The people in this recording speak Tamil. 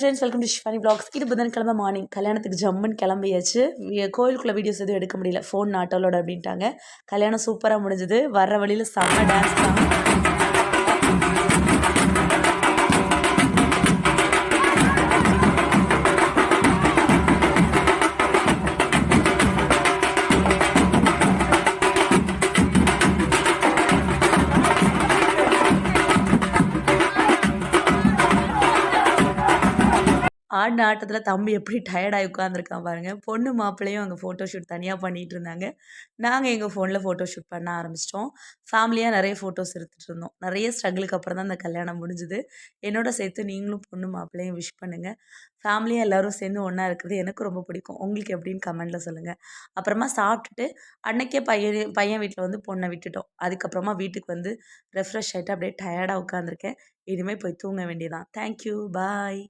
Friends, welcome to Shifani vlogs. இது புதன்கிழமை மார்னிங் கல்யாணத்துக்கு ஜம்முன்னு கிளம்பியாச்சு. கோயிலுக்குள்ளே வீடியோஸ் எதுவும் எடுக்க முடியல, ஃபோன் நாட் அலோட் அப்படின்ட்டாங்க. கல்யாணம் சூப்பராக முடிஞ்சுது. வர்ற வழியில் செம்ம டான்ஸ் தான். ஆடின ஆட்டத்தில் தம்பி எப்படி டயர்டாகி உட்காந்துருக்கான் பாருங்கள். பொண்ணு மாப்பிள்ளையும் அங்கே ஃபோட்டோ ஷூட் தனியாக பண்ணிகிட்டு இருந்தாங்க. நாங்கள் எங்கள் ஃபோனில் ஃபோட்டோ ஷூட் பண்ண ஆரம்பிச்சிட்டோம். ஃபேமிலியாக நிறைய ஃபோட்டோஸ் எடுத்துகிட்டு இருந்தோம். நிறைய ஸ்ட்ரகிளுக்கு அப்புறம் தான் அந்த கல்யாணம் முடிஞ்சுது. என்னோட சேர்த்து நீங்களும் பொண்ணு மாப்பிள்ளையும் விஷ் பண்ணுங்கள். ஃபேமிலியாக எல்லோரும் சேர்ந்து ஒன்றா இருக்கிறது எனக்கு ரொம்ப பிடிக்கும். உங்களுக்கு எப்படின்னு கமெண்ட்டில் சொல்லுங்கள். அப்புறமா சாப்பிட்டுட்டு அன்னைக்கே பையன் வீட்டில் வந்து பொண்ணை விட்டுட்டோம். அதுக்கப்புறமா வீட்டுக்கு வந்து ரெஃப்ரெஷ் ஆகிட்டு அப்படியே டயர்டாக உட்காந்துருக்கேன். இனிமேல் போய் தூங்க வேண்டியதான். தேங்க்யூ, பாய்.